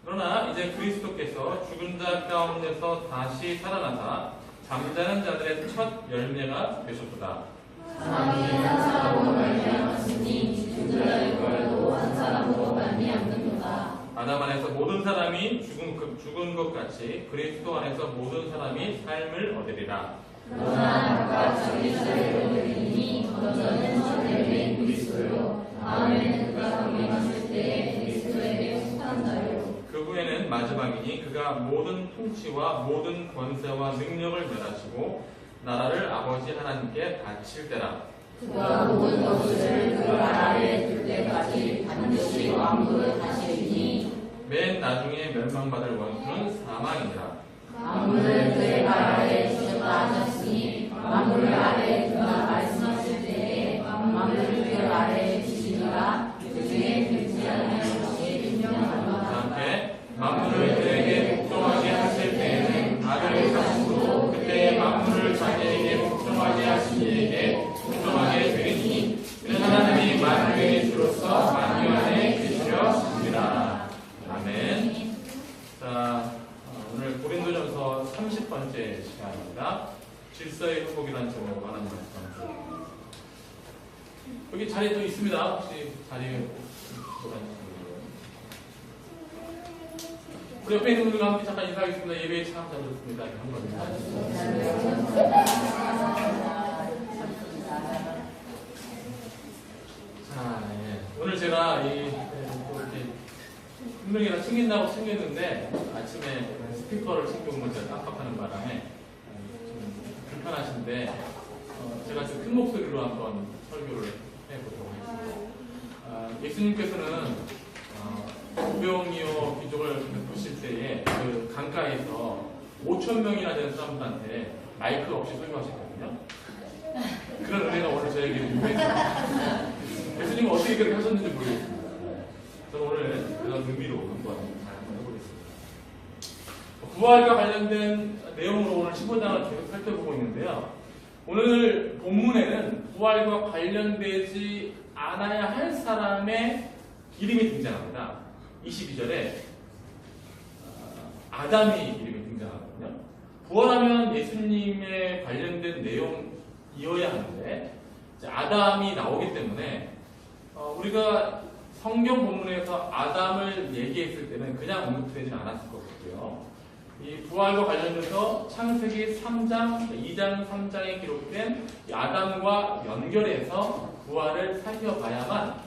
그러나 이제 그리스도께서 죽은 자 가운데서 다시 살아나사 잠자는 자들의 첫 열매가 되셨도다. 사람이 한 사람으로 말미암았으니 죽은 자의 부활도 한 사람으로 말미암는도다. 아담 안에서 모든 사람이 죽은 것 같이 그리스도 안에서 모든 사람이 삶을 얻으리라. 그러나 각각 자기 자리로 드리니 먼저는 첫 열매인 그리스도요 다음에는 그가 강림하실 때에 그리스도에게 속한 자요 그 후에는 마지막이니 그가 모든 통치와 모든 권세와 능력을 멸하시고 나라를 아버지 하나님께 바칠 때라. 그가 모든 것을 그 아래에 둘 때까지 반드시 왕국을 다스리니 맨 나중에 멸망받을 원수는 사망이니라. 만물을 그의 발 아래에 주셨다 하셨으니 만물 아래에 두나 말씀하실 때에 만물을 그 아래에 주시니라. 그중에 되지 않을 것이 분명하도다. 함께 만물을 그에게 복종하게 하실 때에는 아들을 가시고 그때 만물을 자기에게 복종하게 하신 이에게 복종하게 되리니 이는 하나님이 만유의 주로서 만유 안에 계시려 하십니다. 아멘. 자, 오늘 고린도전서 30번째 시간입니다. 질서의 회복이라는 제목으로 하나님 말씀하십니다. 여기 자리에 또 있습니다. 혹시 자리에 돌아주시면 우리 옆에 있는 분들과 함께 잠깐 인사하겠습니다. 예배에 참 잘 듣습니다. 한 번. 자, 예. 오늘 제가 또 이렇게 분명히 챙긴다고 챙겼는데 아침에 스피커를 챙겨오면 제가 깜빡하는 바람에 좀 불편하신데 제가 좀 큰 목소리로 한번 설교를 해보도록 하겠습니다. 예수님께서는 우병이어 귀족을 보실 때에 그 강가에서 5,000명이나 되는 사람들한테 마이크 없이 설교하셨거든요. 그런 은혜가 오늘 저에게 유명했습니다. 예수님은 어떻게 그렇게 하셨는지 모르겠습니다. 저는 오늘 그런 의미로 한번 해보겠습니다. 부활과 관련된 내용으로 오늘 15장을 계속 살펴보고 있는데요. 오늘 본문에는 부활과 관련되지 않아야 할 사람의 이름이 등장합니다. 22절에 아담이 이름이 등장하거든요. 부활하면 예수님에 관련된 내용이어야 하는데 아담이 나오기 때문에 우리가 성경 본문에서 아담을 얘기했을 때는 그냥 언급되지 않았을 것 같고요. 이 부활과 관련해서 창세기 3장, 2장, 3장에 기록된 아담과 연결해서 부활을 살펴봐야만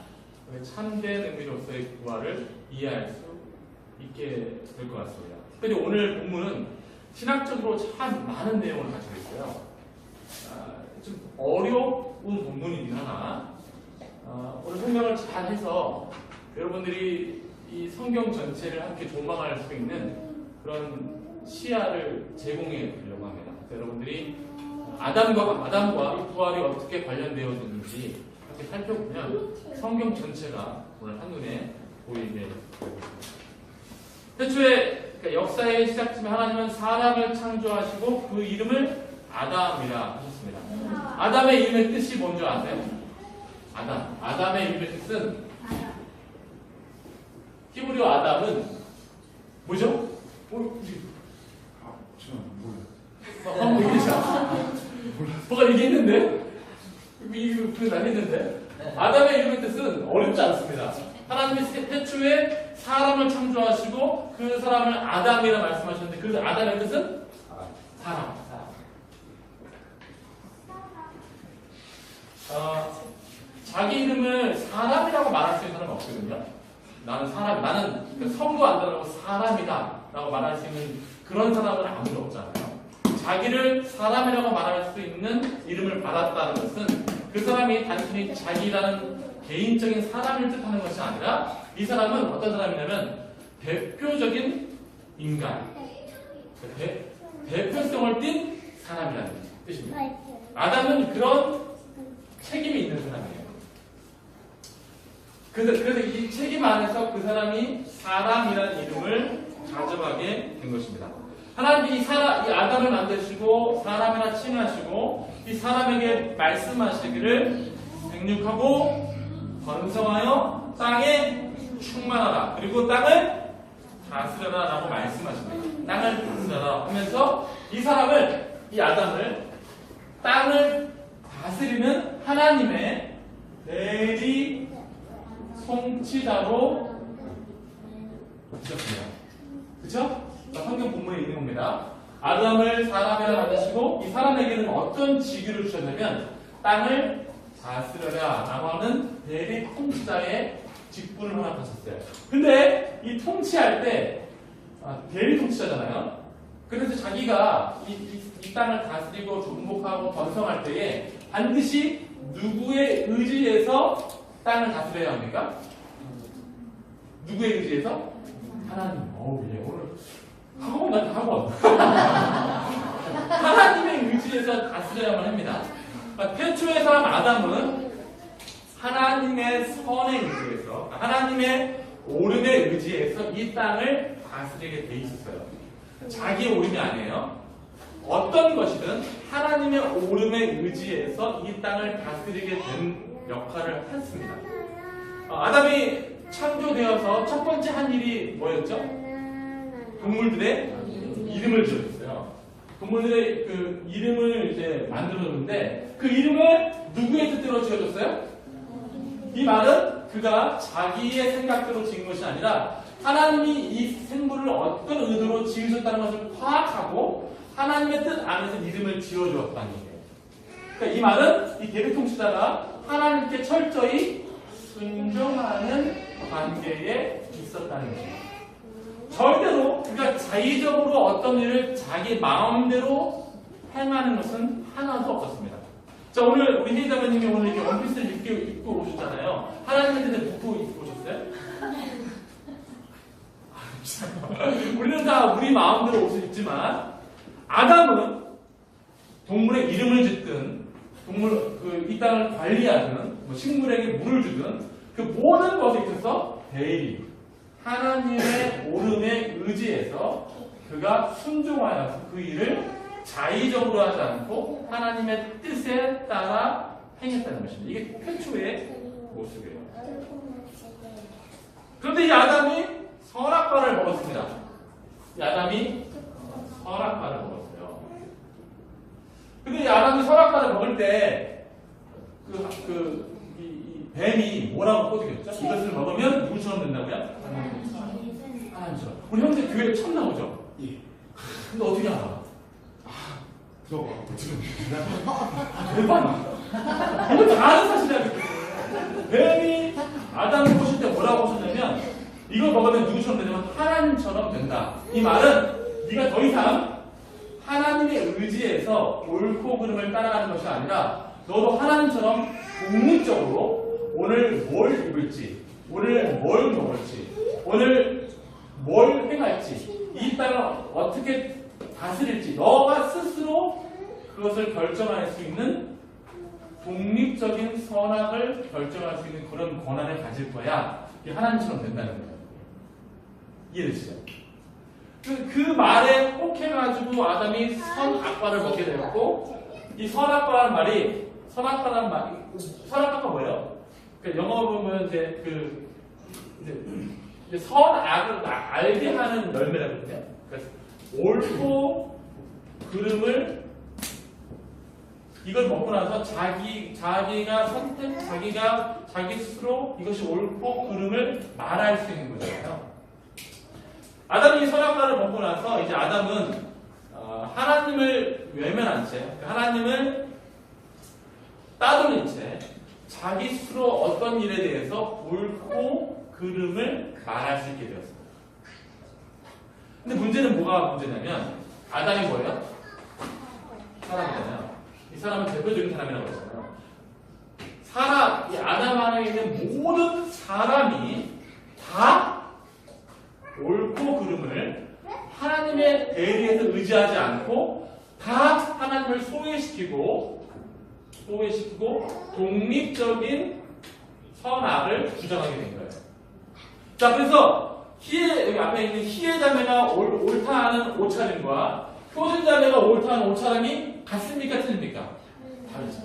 참된 의미로서의 부활을 이해할 수 있게 될 것 같습니다. 특별히 오늘 본문은 신학적으로 참 많은 내용을 가지고 있어요. 좀 어려운 본문이긴 하나 오늘 설명을 잘 해서 여러분들이 이 성경 전체를 함께 조망할 수 있는 그런 시야를 제공해 드리려고 합니다. 여러분들이 아담과 이 부활이 어떻게 관련되어지는지 이렇게 살펴보면 성경 전체가 오늘 한눈에 보이게 되겠습니다. 태초에 그러니까 역사의 시작점에 하나님은 사람을 창조하시고 그 이름을 아담이라 하셨습니다. 아담의 이름의 뜻이 뭔지 아세요? 아담의 이름의 뜻은 히브리어 아담은 뭐죠? 한번 얘기해줘. 뭐가 이게 있는데? 이거 안 했는데? 아담의 이름의 뜻은 어렵지 않습니다. 하나님이 태초에 사람을 창조하시고 그 사람을 아담이라 말씀하셨는데 그 아담의 뜻은? 사람. 자기 이름을 사람이라고 말할 수 있는 사람은 없거든요. 나는 성도 안 들어가고 사람이다 라고 말할 수 있는 그런 사람은 아무도 없잖아요. 자기를 사람이라고 말할 수 있는 이름을 받았다는 것은 그 사람이 단순히 자기라는 개인적인 사람을 뜻하는 것이 아니라 이 사람은 어떤 사람이냐면 대표적인 인간, 대표성을 띈 사람이라는 뜻입니다. 아담은 그런 책임이 있는 사람이에요. 그래서 이 책임 안에서 그 사람이 사람이라는 이름을 가져가게 된 것입니다. 하나님이 이 아담을 만드시고 사람이라 칭하시고 이 사람에게 말씀하시기를 생육하고 번성하여 땅에 충만하라. 그리고 땅을 다스려라라고 말씀하십니다. 땅을 다스려라 하면서 이 사람을, 이 아담을 땅을 다스리는 하나님의 대리 통치자로 주셨습니다. 그쵸? 성경 본문에 있는 겁니다. 아담을 사람이라 만드시고 이 사람에게는 어떤 직위를 주셨냐면 땅을 다스려라 라고 하는 대리 통치자의 직분을 허락하셨어요. 근데 이 통치할 때 대리 통치자잖아요. 그래서 자기가 이 땅을 다스리고 정복하고 번성할 때에 반드시 누구의 의지에서 땅을 다스려야 합니까? 누구의 의지에서? 하나님. 예, 오늘 학원 같은 학원. 하나님의 의지에서 다스려야만 합니다. 태초의 사람 아담은 하나님의 선의 의지에서, 하나님의 오름의 의지에서 이 땅을 다스리게 돼 있었어요. 자기의 오름이 아니에요. 어떤 것이든 하나님의 오름의 의지에서 이 땅을 다스리게 된 역할을 했습니다. 아담이 창조되어서 첫 번째 한 일이 뭐였죠? 동물들의 이름을 지어줬어요. 동물들의 그 이름을 이제 만들어줬는데 그 이름을 누구의 뜻대로 지어줬어요? 이 말은 그가 자기의 생각대로 지은 것이 아니라 하나님이 이 생물을 어떤 의도로 지으셨다는 것을 파악하고 하나님의 뜻 안에서 이름을 지어주었다는 얘기예요. 그러니까 이 말은 이 대리통치자가 하나님께 철저히 순종하는 관계에 있었다는 것입니다. 절대로 그가 자의적으로 어떤 일을 자기 마음대로 행하는 것은 하나도 없었습니다. 자, 오늘 우리 희자매님이 오늘 이렇게 원피스를 입고 오셨잖아요. 하나님한테 입고 오셨어요? 우리는 다 우리 마음대로 옷을 입지만 아담은 동물의 이름을 짓든 이 땅을 관리하든 식물에게 물을 주든 그 모든 것에 있어서 대리 하나님의 오름에 의지해서 그가 순종하여서 그 일을 자의적으로 하지 않고 하나님의 뜻에 따라 행했다는 것입니다. 이게 태초의 모습이에요. 그런데 이 아담이 선악과를 먹었습니다. 이 아담이 선악과를 먹었어요. 근데 이 아담이 선악과를 먹을 때 이 뱀이 뭐라고 꼬드겼죠? 이것을 먹으면 누구처럼 된다고요? 하나님처럼. 우리 형제 교회 처음 나오죠? 예. 근데 어떻게 알아? 저거 지금 대박. 이거 다 아는 사실이야. 뱀이 아담을 보실 때 뭐라고 하셨냐면 이걸 먹으면 누구처럼 되냐면 하나님처럼 된다. 이 말은 네가 더 이상 하나님의 의지에서 옳고 그름을 따라가는 것이 아니라 너도 하나님처럼 독립적으로 오늘 뭘 입을지, 오늘 뭘 먹을지, 오늘 뭘 행할지, 이 땅을 어떻게 다스릴지 너가 스스로 그것을 결정할 수 있는 독립적인 선악을 결정할 수 있는 그런 권한을 가질 거야. 이게 하나님처럼 된다는 거예요. 이해되시죠? 그 말에 혹해가지고 아담이 선악과를 먹게 되었고 이 선악과라는 말이 선악과가 뭐예요? 그러니까 영어로 보면 이제 선악을 알게 하는 열매라거든요. 그래서 옳고 그름을 이걸 먹고 나서 자기가 자기 스스로 이것이 옳고 그름을 말할 수 있는 거잖아요. 아담이 선악과를 먹고 나서 이제 아담은 하나님을 외면한 채, 하나님을 따돌린 채 자기 스스로 어떤 일에 대해서 옳고 그름을 말할 수 있게 되었습니다. 근데 문제는 뭐가 문제냐면 아담이 뭐예요? 사람이잖아요. 이 사람은 대표적인 사람이라고 했잖아요. 이 아담 안에 있는 모든 사람이 다 옳고 그름을 하나님의 대리에서 의지하지 않고 다 하나님을 소외시키고 독립적인 선악을 주장하게 된 거예요. 자, 그래서 여기 앞에 있는 희의 자매가 옳다 하는 옷차림과 효진 자매가 옳다 하는 옷차림이 같습니까? 틀립니까? 다르죠.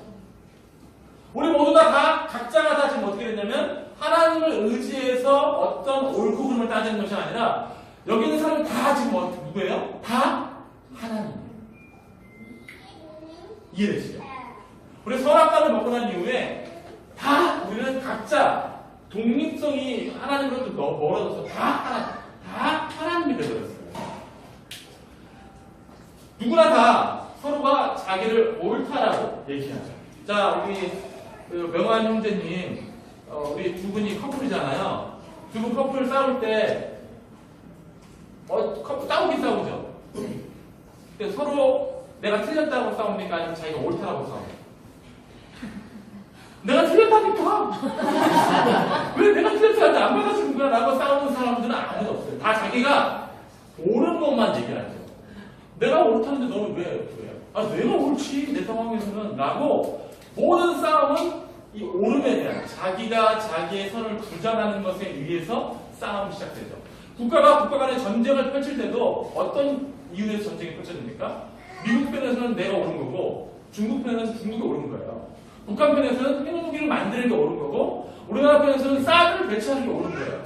우리 모두 다 각자가 다 지금 어떻게 됐냐면 하나님을 의지해서 어떤 옳고 그름을 따지는 것이 아니라 여기 있는 사람은 다 지금 누구예요? 다 하나님이에요. 이해되시죠? 우리 선악과를 먹고 난 이후에 다 우리는 각자 독립성이 하나님으로부터 멀어져서 다 하나님이 되어버렸어요. 누구나 다 서로가 자기를 옳다라고 얘기하죠. 자, 우리 그 명환 형제님, 우리 두 분이 커플이잖아요. 두 분 커플 싸울 때, 커플 싸우긴 싸우죠. 근데 서로 내가 틀렸다고 싸웁니까? 아니면 자기가 옳다라고 싸웁니까? 내가 틀렸다니까! 왜 내가 틀렸다는데 안 받아주는 거야? 라고 싸우는 사람들은 아무도 없어요. 다 자기가 옳은 것만 얘기하죠. 내가 옳다는데 너는 왜? 내가 옳지, 내 상황에서는. 라고 모든 싸움은 이 옳음에 대한 자기가 자기의 선을 주장하는 것에 의해서 싸움이 시작되죠. 국가가 국가 간의 전쟁을 펼칠 때도 어떤 이유에서 전쟁이 펼쳐집니까? 미국 편에서는 내가 옳은 거고 중국 편에서는 중국이 옳은 거예요. 북한 편에서는 핵무기를 만드는 게 옳은 거고 우리나라 편에서는 사드를 배치하는 게 옳은 거예요.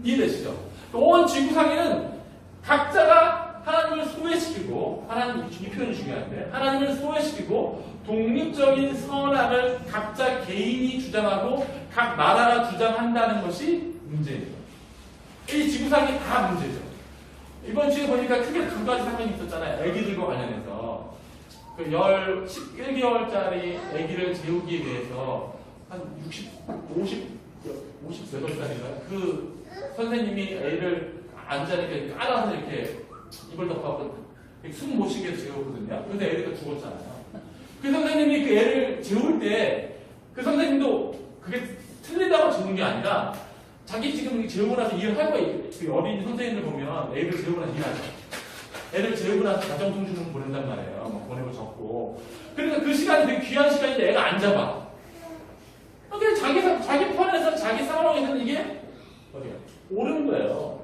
이해되시죠? 온 지구상에는 각자가 하나님을 소외시키고 하나님 이 표현이 중요한데 하나님을 소외시키고 독립적인 선악을 각자 개인이 주장하고 각 나라가 주장한다는 것이 문제예요. 이 지구상이 다 문제죠. 이번 주에 보니까 크게 두 가지 사건이 있었잖아요. 애기들과 관련해서 그 11개월짜리 애기를 재우기 위해서 한 58살인가요? 그 선생님이 애를 앉아니까 깔아서 이렇게 입을 덮어서 숨 못 쉬게 재웠거든요. 근데 애가 죽었잖아요. 그 선생님이 그 애를 재울 때 그 선생님도 그게 틀리다고 재운 게 아니라 자기 지금 재우고 나서 일을 할 거예요. 그 어린 선생님들 보면 애를 재우고 나서 일하죠. 애를 재우고 나서 가정통신문 보낸단 말이에요. 막 보내고 적고. 그러니까 그 시간이 되게 귀한 시간인데 애가 안 잡아. 그냥 자기 편에서 자기 상황에서는 이게 어디야? 옳은 거예요.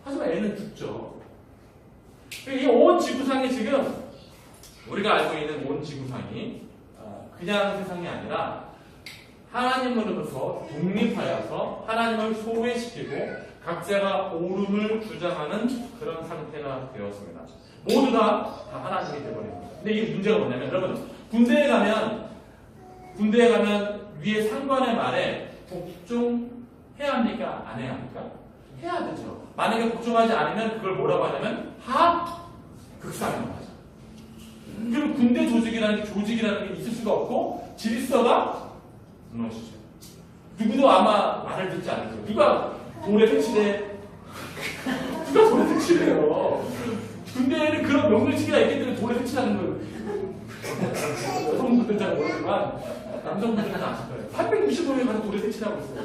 하지만 애는 죽죠. 이 온 지구상이 지금 우리가 알고 있는 온 지구상이 그냥 세상이 아니라 하나님으로부터 독립하여서 하나님을 소외시키고 각자가 옳음을 주장하는 그런 상태가 되었습니다. 모두가 다 하나님이 되어버립니다. 근데 이게 문제가 뭐냐면 여러분 군대에 가면 위에 상관의 말에 복종해야 합니까? 안 해야 합니까? 해야 되죠. 만약에 복종하지 않으면 그걸 뭐라고 하냐면 하극상이라고 하죠. 그럼 군대 조직이라는 게 있을 수가 없고 질서가 무너지죠. 누구도 아마 말을 듣지 않죠. 누가 돌에 색칠해? 누가 돌에 색칠해요? 군대에는 그런 명령치기가 있기 때문에 돌에 색칠하는 거예요. 여성분들은 잘 모르지만 남성분들은 아실 거예요. 865일 가서 돌에 색칠하고 있어요.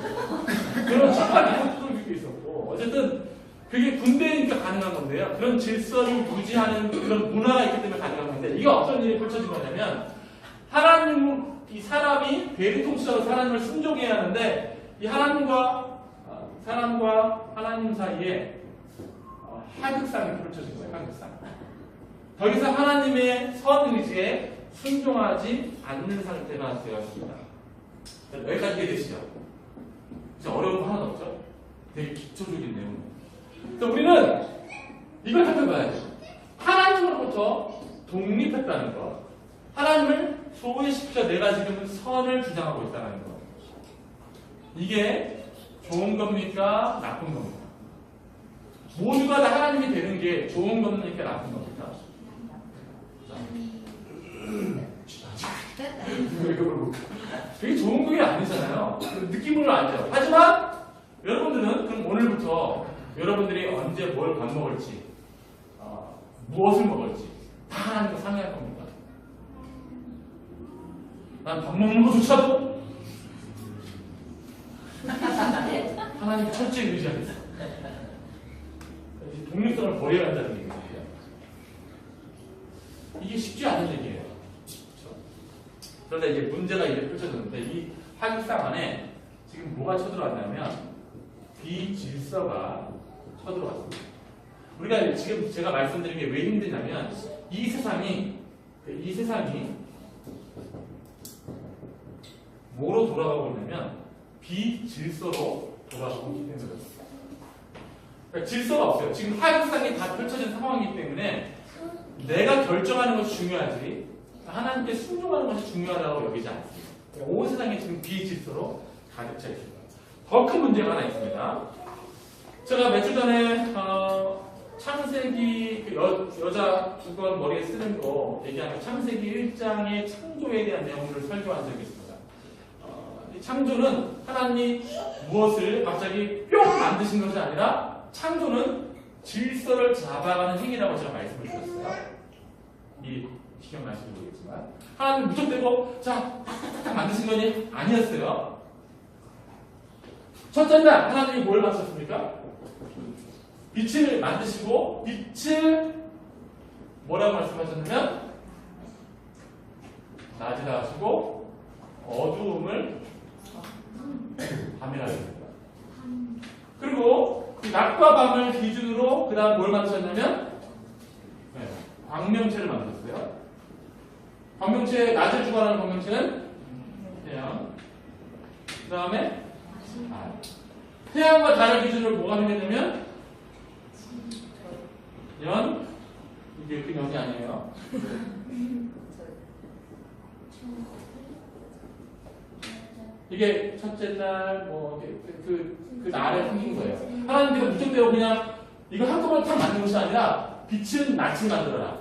그런 착한 이것도 있었고 어쨌든 그게 군대니까 가능한 건데요. 그런 질서를 유지하는 그런 문화가 있기 때문에 가능한 건데 이게 어떤 일이 펼쳐진 거냐면 이 사람이 대리통치자로 하나님을 순종해야 하는데 이 사람과 하나님 사이에 하극상이 펼쳐진 거예요. 하극상. 더 이상 하나님의 선 의지에 순종하지 않는 상태가 되었습니다. 여기까지 이해되시죠? 진짜 어려운 거 하나도 없죠? 되게 기초적인 내용. 그래서 우리는 이걸 살펴봐야 돼요. 하나님으로부터 독립했다는 것. 하나님을 소외시켜 내가 지금 선을 주장하고 있다는 것. 이게 좋은 겁니까? 나쁜 겁니까? 모두가 다 하나님이 되는 게 좋은 겁니까? 나쁜 겁니까? 되게 좋은 게 아니잖아요. 느낌으로 알죠. 하지만 여러분들은 그럼 오늘부터 여러분들이 언제 뭘 밥 먹을지, 무엇을 먹을지 다 하나님과 상의할 겁니다. 난 밥 먹는 것조차도 하나님 철저히 의지하겠어. 독립성을 버려야 한다는 얘기예요. 이게 쉽지 않은 얘기예요. 그렇죠? 그런데 이제 문제가 이제 펼쳐졌는데 이 하극상 안에 지금 뭐가 쳐들어왔냐면 비질서가 쳐들어왔습니다. 우리가 지금 제가 말씀드린 게 왜 힘드냐면 이 세상이 뭐로 돌아가고 있냐면 비질서로 돌아가고 있기 때문에 그렇습니다. 그러니까 질서가 없어요. 지금 하극상이 다 펼쳐진 상황이기 때문에 내가 결정하는 것이 중요하지 하나님께 순종하는 것이 중요하다고 여기지 않습니다. 온 세상이 지금 비질서로 가득 차 있습니다. 더 큰 문제가 하나 있습니다. 제가 며칠 전에 창세기 여자 두 번 머리에 쓰는 거 얘기하는 창세기 1장의 창조에 대한 내용들을 설교한 적이 있습니다. 이 창조는 하나님이 무엇을 갑자기 뿅 만드신 것이 아니라 창조는 질서를 잡아가는 행위라고 제가 말씀을 드렸어요. 이 기억나시는지 모르겠지만 하나님 무턱대고 자 탁탁탁 만드신 것이 아니었어요. 첫째 날 하나님이 뭘 만드셨습니까? 빛을 만드시고 빛을 뭐라고 말씀하셨냐면 낮이라 하시고 어두움을 밤이라 하십니다. 그리고 그 낮과 밤을 기준으로 그 다음 뭘 만드셨냐면 광명체를 만들었어요. 광명체, 낮을 주관하는 광명체는 태양, 그 다음에 달. 태양과 달을 기준으로 뭐가 생겼냐면 연, 이게 그 연이 아니에요. 이게 첫째 날, 그 날에 생긴 거예요. 하나님께서 무턱대고 그냥 이거 한꺼번에 탁 만든 것이 아니라 빛은 낯을 만들어라.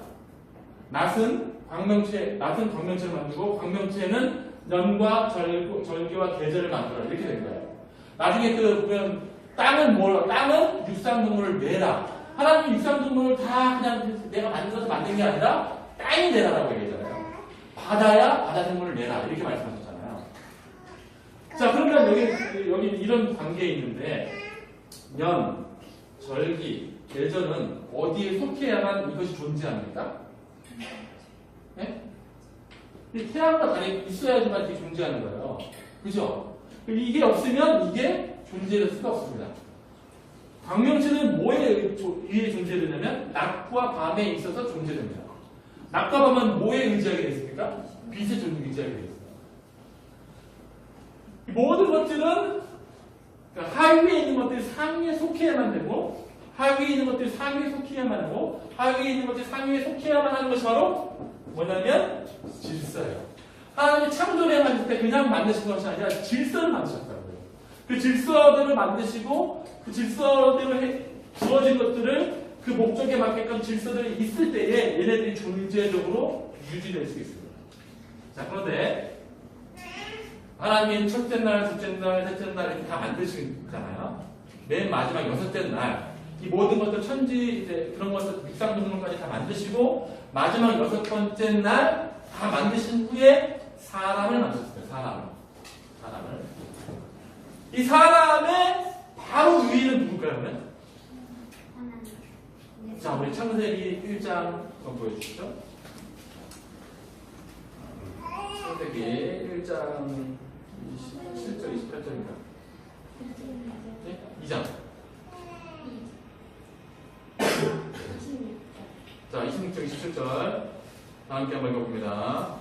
낮은 광명체를 만들고 광명체는 년과 절기와 계절을 만들어라. 이렇게 된 거예요. 나중에 보면 땅은 육상동물을 내라. 하나님이 육상동물을 다 그냥 내가 만들어서 만든 게 아니라 땅이 내라라고 얘기하잖아요. 바다야 바다 생물을 내라 이렇게 말씀하셨잖아요. 자 그러면 여기 이런 관계에 있는데 년, 절기, 계절은 어디에 속해야만 이것이 존재합니까? 네? 태양과 달이 있어야지만 이게 존재하는 거예요. 그죠? 이게 없으면 이게 존재할 수가 없습니다. 광명체는 뭐에 의해 존재되냐면 낮과 밤에 있어서 존재됩니다. 낮과 밤은 뭐에 의지하게 되어 있습니까? 빛에 의지하게 되어 있어요. 모든 것들은 그러니까 하위에 있는 것들이 상위에 속해야만 되고 하위에 있는 것들이 상위에 속해야만 하고 하위에 있는 것들이 상위에 속해야만 하는 것이 바로 뭐냐면 질서예요. 하나님이 창조를 만들 때 그냥 만드신 것이 아니라 질서를 만드셨다고요. 그 질서들을 만드시고 그 질서대로 주어진 것들을 그 목적에 맞게끔 질서들이 있을 때에 얘네들이 존재적으로 유지될 수 있습니다. 자, 그런데 하나님이 첫째 날, 둘째 날, 셋째 날 이렇게 다 만드시잖아요. 맨 마지막 여섯째 날 이 모든 것들 천지 이제 그런 것들 육상동물까지 다 만드시고 마지막 여섯 번째 날 다 만드신 후에 사람을 만드셨어요. 사람을. 이 사람의 바로 위에는 누굴까요? 그러면? 자, 우리 창세기 1장 한번 보여주시죠. 창세기 1장 27절, 28절입니다. 네? 2장. 자, 26절, 27절. 다 함께 한번 읽어봅니다.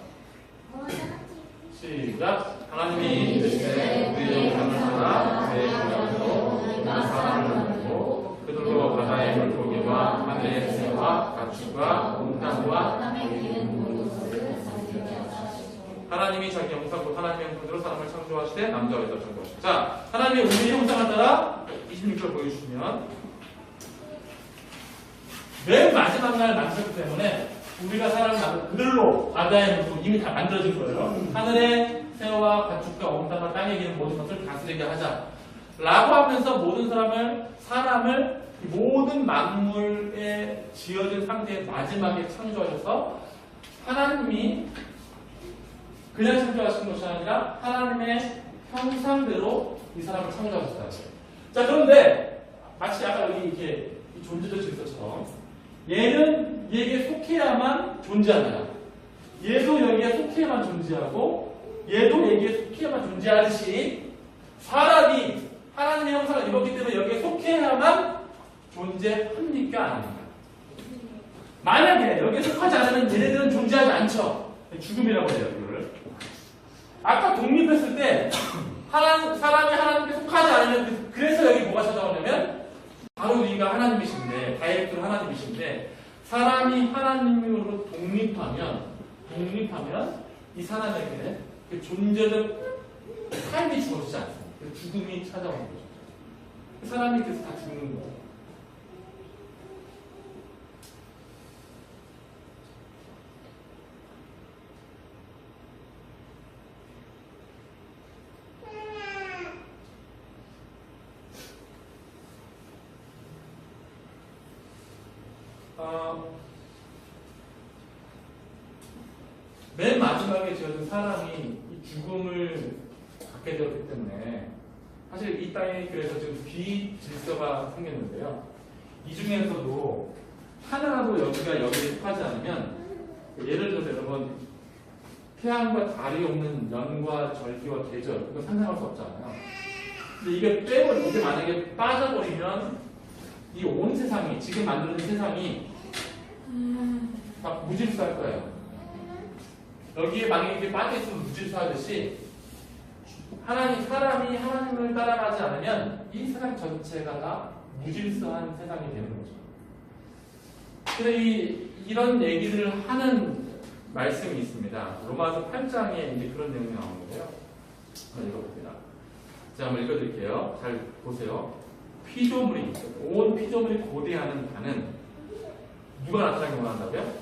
시작. 하나님이 이르시되 우리 영상을 따라 내 모양으로 사람을 만들고 그들로 바다의 물고기와 하늘의 새와 가축과 온 땅과 하나님이 자기 형상 곧 하나님의 형상대로 사람을 창조하시되 남자와 여자를 창조하시고 자, 하나님이 우리 형상을 따라 26절 보여주시면 맨 마지막 날 만들었기 때문에 우리가 사람을 만든 그들로 바다의 물고기 이미 다 만들어진 거예요. 하늘의 새와 가축과 온 땅과 땅에 기는 모든 것을 다스리게 하자 라고 하면서 모든 사람을 모든 만물에 지어진 상태의 마지막에 창조하셔서 하나님이 그냥 창조하신 것이 아니라 하나님의 형상대로 이 사람을 창조하셨다는 거예요. 자, 그런데 마치 아까 여기 이렇게 존재적 질서처럼 얘는 얘에게 속해야만 존재합니다. 얘도 여기에 속해야만 존재하고 얘도 여기에 속해야만 존재하듯이 사람이 하나님의 형상을 입었기 때문에 여기에 속해야만 존재합니까? 안 합니까? 만약에 여기에 속하지 않으면 얘네들은 존재하지 않죠. 죽음이라고 해요. 이거를. 아까 독립했을 때 사람이 하나님께 속하지 않으면 그래서 여기 뭐가 찾아오냐면 바로 이 여기가 하나님이신데, 다이렉트로 하나님이신데, 사람이 하나님으로 독립하면 이 사람에게는 그 존재적 삶이 주어지지 않습니다. 그 죽음이 찾아오는 거죠. 그 사람이 그래서 다 죽는 거예요. 맨 마지막에 지어진 사람이 이 죽음을 갖게 되었기 때문에 사실 이 땅에 그래서 지금 비질서가 생겼는데요. 이 중에서도 하나라도 여기에 속하지 않으면, 예를 들어서 여러분 태양과 달이 없는 연과 절기와 계절, 이거 상상할 수 없잖아요. 근데 이게 만약에 빠져버리면 이 온 세상이, 지금 만드는 세상이 막 무질서할 거예요. 여기에 만약에 이게 빠져있으면 무질서하듯이 사람이 하나님을 따라가지 않으면 이 세상 전체가 다 무질서한 세상이 되는 거죠. 그래서 이런 얘기를 하는 말씀이 있습니다. 로마서 8장에 이제 그런 내용이 나오는데요. 한번 읽어봅니다. 자, 한번 읽어드릴게요. 잘 보세요. 온 피조물이 고대하는 바는 누가 나타나기 원한다고요?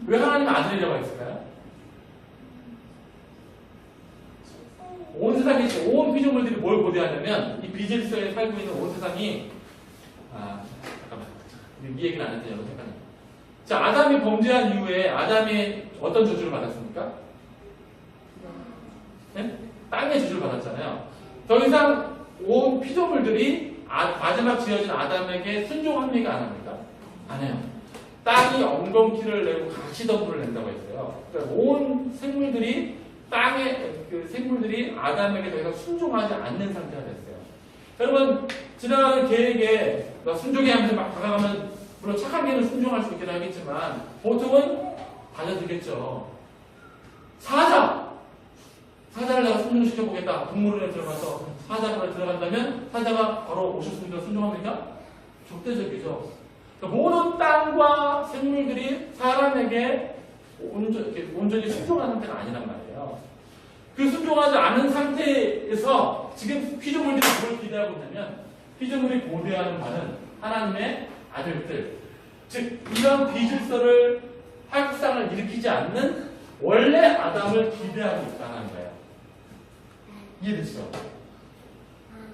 왜 하나님 아들이라고 했을까요? 온 세상이, 온 피조물들이 뭘 고대하냐면, 이 비질서에 살고 있는 온 세상이, 잠깐만. 이 얘기는 안 했더니 여러분 헷갈려요. 자, 아담이 범죄한 이후에 아담이 어떤 저주를 받았습니까? 네? 땅의 저주를 받았잖아요. 더 이상 온 피조물들이 마지막 지어진 아담에게 순종합니까? 안 합니까? 안 해요. 땅이 엉겅퀴를 내고 가시덤불을 낸다고 했어요. 그러니까 온 생물들이 생물들이 아담에게 더 이상 순종하지 않는 상태가 됐어요. 여러분, 지나가는 개에게 순종해 하면서 막 다가가면, 물론 착한 개는 순종할 수 있긴 하겠지만 보통은 받아들겠죠. 사자를 내가 순종시켜보겠다. 동물원에 들어가서 사자가 들어간다면 사자가 바로 오셨습니까? 순종합니까? 적대적이죠. 그러니까 모든 땅과 생물들이 사람에게 온전히 순종하는 상태가 아니란 말이에요. 그 순종하지 않은 상태에서 지금 피조물들이 뭘 기대하고 있냐면, 피조물이 고대하는 바는 하나님의 아들들, 즉 이런 비질서를 확상을 일으키지 않는 원래 아담을 기대하고 있다는 거예요. 이해되시죠?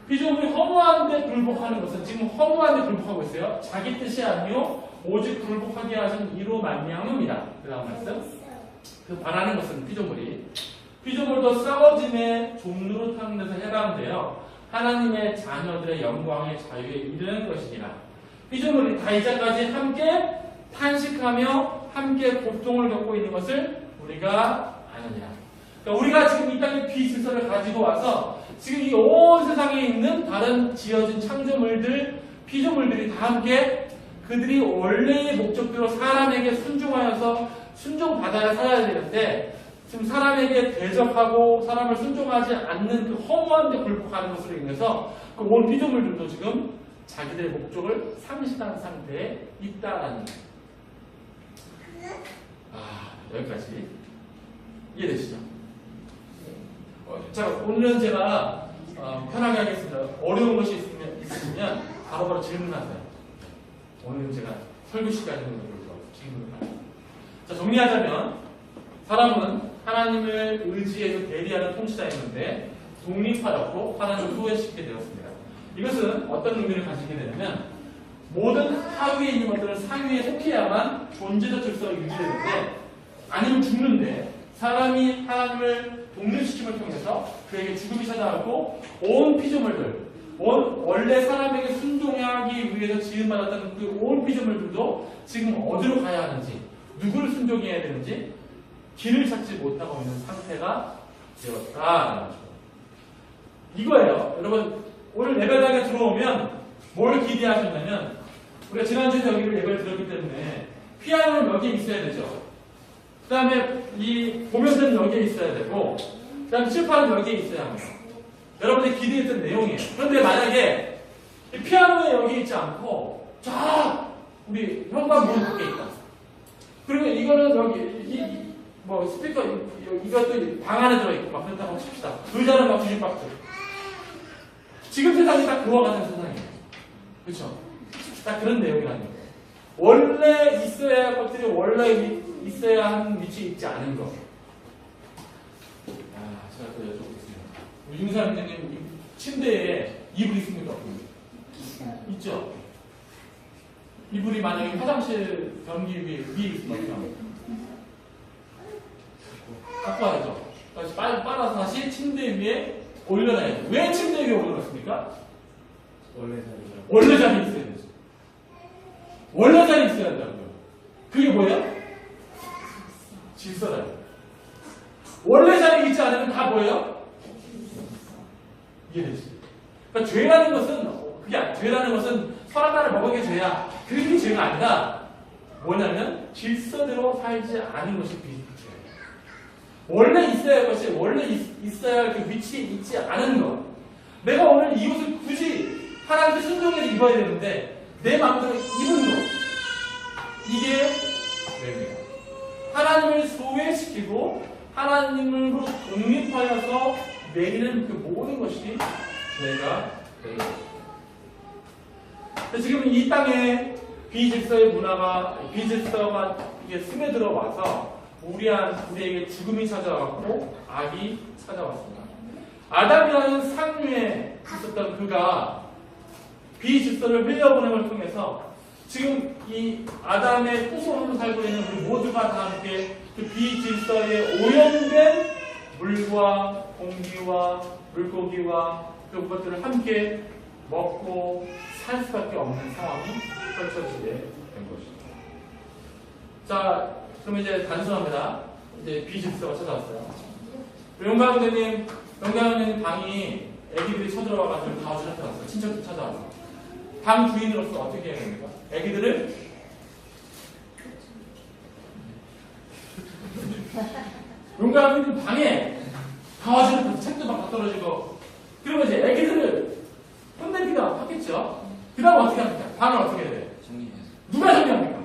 피조물이 허무한데 굴복하는 것은 지금 허무한데 굴복하고 있어요. 자기 뜻이 아니요 오직 굴복하게 하신 이로 말미암음이다. 그 다음 말씀. 그 바라는 것은 피조물도 썩어짐의 종로로 타는 데서 해당되어 하나님의 자녀들의 영광의 자유에 이르는 것이니라. 피조물이 다 이제까지 함께 탄식하며 함께 고통을 겪고 있는 것을 우리가 아느니라. 그러니까 우리가 지금 이 땅에 비질서를 가지고 와서 지금 이 온 세상에 있는 다른 지어진 창조물들, 피조물들이 다 함께 그들이 원래의 목적대로 사람에게 순종하여서 순종받아야 살아야 되는데, 지금 사람에게 대적하고 사람을 순종하지 않는 그 허무한 데 굴복하는 것으로 인해서 그 온 피조물들도 지금 자기들의 목적을 상실한 상태에 있다라는 거예요. 여기까지 이해되시죠? 자, 오늘은 제가 편하게 하겠습니다. 어려운 것이 있으면 바로바로 질문하세요. 오늘은 제가 설교 시간이 있는 걸로 질문을 하세요. 자, 정리하자면 사람은 하나님을 의지해서 대리하는 통치자였는데 독립하였고 하나님을 후회시키게 되었습니다. 이것은 어떤 의미를 가지게 되냐면, 모든 하위에 있는 것들은 상위에 속해야만 존재적 질서가 유지되는데, 아니면 죽는데, 사람이 하나님을 독립시킴을 통해서 그에게 죽음이 찾아왔고, 온 피조물들, 원래 사람에게 순종하기 위해서 지음받았던 그 온 피조물들도 지금 어디로 가야 하는지, 누구를 순종해야 되는지 길을 찾지 못하고 있는 상태가 되었다라는 거죠. 이거예요. 여러분, 오늘 예배당에 들어오면 뭘 기대하셨냐면, 우리가 지난주에 여기를 예배를 드렸기 때문에 피아노는 여기에 있어야 되죠. 그 다음에 이 보면서는 여기에 있어야 되고, 그 다음에 칠판은 여기에 있어야 합니다. 여러분들이 기대했던 내용이에요. 그런데 만약에 이 피아노에 여기 있지 않고 자 우리 현관 문 밖에 있다. 그러면 이거는 여기 뭐 스피커 이것도 방 안에 들어있고 막 그렇다고 칩시다. 의자는 막 뒤집박스. 지금 세상이 딱 그와 같은 세상이에요. 그렇죠? 딱 그런 내용이라는 거예요. 원래 있어야 할 것들이 원래 있어야 하는 위치에 있지 않은 것. 제가 또 여쭤보겠습니다. 우리 윤사님님 침대에 이불 있습니까? 있죠? 이불이 만약에 화장실 변기 위에 있으면 갖고 와야죠. 다시 빨아서 다시 침대 위에 올려놔야죠. 왜 침대 위에 올려놨습니까? 원래 자리에 있어야 되죠. 원래 자리에 있어야 한다고요. 그게 뭐예요? 질서라요. 원래 자리에 있지 않으면 다 뭐예요? 이해되시죠? 그러니까 죄라는 것은 선 하나를 먹은 게 죄야. 그게 죄가 아니라 뭐냐면 질서대로 살지 않은 것이 죄예요. 원래 있어야 할 것이 원래 있어야 할 그 위치에 있지 않은 것. 내가 오늘 이 옷을 굳이 하나님께 순종해서 입어야 되는데 내 마음대로 입은 것. 이게 죄입니다. 하나님을 소외시키고 하나님으로 독립하여서 내리는 그 모든 것이 죄가 되는 것입니다. 지금 이 땅에 비질서의 문화가 비질서가 이게 스며들어 와서 우리에게 죽음이 찾아왔고 악이 찾아왔습니다. 아담이라는 상류에 있었던 그가 비질서를 흘려보냄을 통해서 지금 이 아담의 후손으로 살고 있는 우리 모두가 다 함께 그 비질서에 오염된 물과 공기와 물고기와 그것들을 함께 먹고 살 수밖에 없는 상황이 펼쳐지게 된 것입니다. 자, 그럼 이제 단순합니다. 이제 비질서가 찾아왔어요. 용감대님 방이 애기들이 쳐들어와가지고 다 찾아왔어요. 친척들 찾아왔어요. 방 주인으로서 어떻게 해야 됩니까? 애기들을 용감대님 방에 다 와서 책도 막 다 떨어지고 그러면 이제 애기들을 혼내기가 하겠죠. 그 다음 어떻게 합니까? 방을 어떻게 해야 돼요? 정리해서. 누가 정리합니까?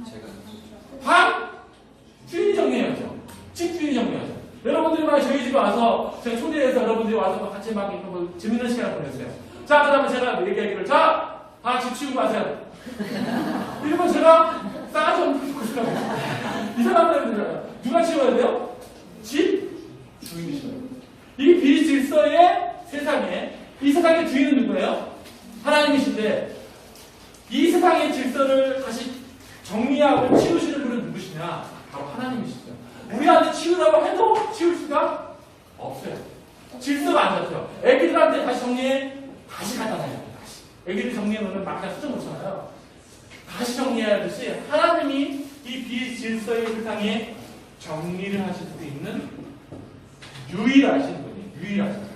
제가. 방? 주인이 정리해야죠. 집 주인이 정리해야죠. 여러분들이 만약 저희 집에 와서 제가 초대해서 여러분들이 와서 같이 막 이렇게 뭐 재밌는 시간을 보내세요. 자, 그 다음에 제가 얘기하기를 자, 다 집 치우고 가세요. 이러면 제가 싸가지 없는 것이라고. 이 사람들은 누가 치워야 돼요? 집 주인이 치워야 돼요. 이 비질서의 세상에 이 세상의 주인은 누구예요? 하나님이신데 이 세상의 질서를 다시 정리하고 치우시는 분은 누구시냐? 바로 하나님이시죠. 우리한테 치우라고 해도 치울 수가 없어요. 질서가 안 잡혀요. 애기들한테 다시 정리해 다시 갖다 놔요. 다시. 애기들 정리해 놓으면 막 그냥 수정 못하잖아요. 다시 정리해야 하듯이 하나님이 이 비질서의 세상에 정리를 하실 수 있는 유일하신 분이 유일하신 분.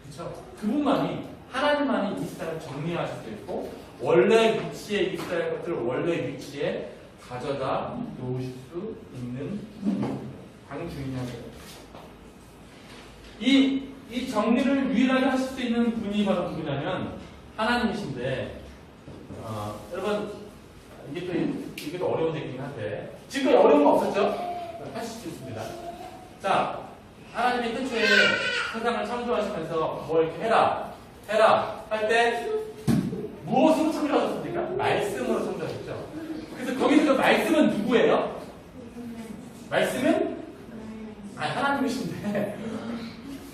그렇죠? 그분만이 하나님만이 이 세상을 정리하실 수 있고 원래 위치에 있어야 할 것들을 원래 위치에 가져다 놓으실 수 있는 방 주인이 하세요. 이 정리를 유일하게 하실 수 있는 분이 바로 누구냐면 하나님이신데 여러분 이게 또 어려운 얘기긴 한데 지금까지 어려운 거 없었죠? 하실 수 있습니다. 자, 하나님이 태초에 세상을 창조하시면서 뭐 이렇게 해라 할 때 무엇으로 창조하셨습니까? 말씀으로 창조하셨죠. 그래서 거기서 그 말씀은 누구예요? 말씀은 하나님이신데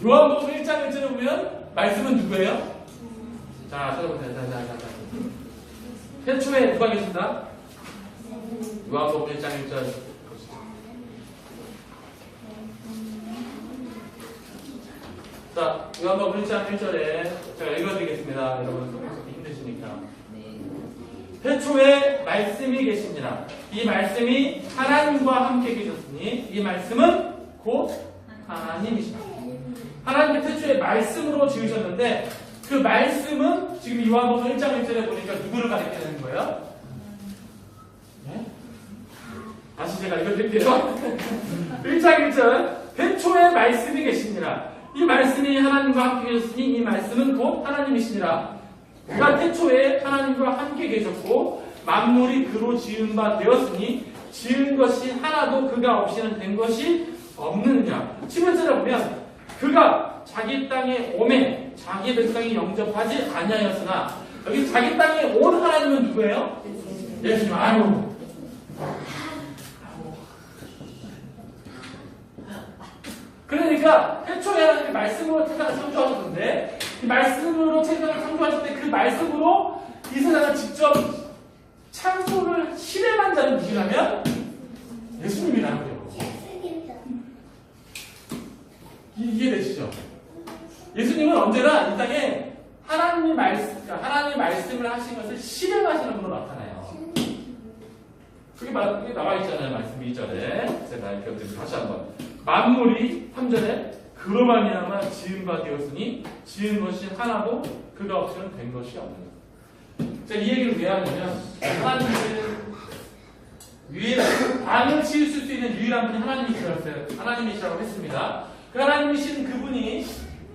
요한복음 1장 1절에 보면 말씀은 누구예요? 자, 찾아보세요. 자. 태초에 누가 계신다? 요한복음 1장 1절 자, 요한복음 1장 1절에 제가 읽어드리겠습니다. 여러분 속에서 힘드시니까. 태초에 말씀이 계시니라. 이 말씀이 하나님과 함께 계셨으니 이 말씀은 곧 하나님이시다. 하나님께 태초에 말씀으로 지으셨는데 그 말씀은 지금 요한복음 1장 1절에 보니까 누구를 가리키는 거예요? 네? 다시 다시 제가 읽어드릴게요. 1장 1절 태초에 말씀이 계시니라. 이 말씀이 하나님과 함께 계셨으니 이 말씀은 곧 하나님이시니라. 그가 태초에 하나님과 함께 계셨고 만물이 그로 지은 바 되었으니 지은 것이 하나도 그가 없이는 된 것이 없느냐. 11절에 보면 그가 자기 땅에 오매 자기 백성이 영접하지 아니하였으나, 여기 자기 땅에 온 하나님은 누구예요? 예수님. 아유. 그러니까 태초에 하나님이 말씀으로 세상을 창조하셨는데, 이 말씀으로 세상을 창조하실 때 그 말씀으로 이 세상을 직접 창조를 실행한 자는 누구냐면 예수님이라는 거예요. 이해되시죠? 예수님은 언제나 이 땅에 하나님의 말씀을 하신 것을 실행하시는 분으로 나타나요. 그게 나와 있잖아요. 말씀 2절에. 제가 읽어드리면 다시 한번. 만물이 3절에 그로 말미암아 지은 바 되었으니 지은 것이 하나도 그가 없이는 된 것이 없는. 제가 이 얘기를 왜 하냐면, 하나님은 방을 치우실 수 있는 유일한 분이 하나님이시라고 했습니다. 그 하나님이신 그분이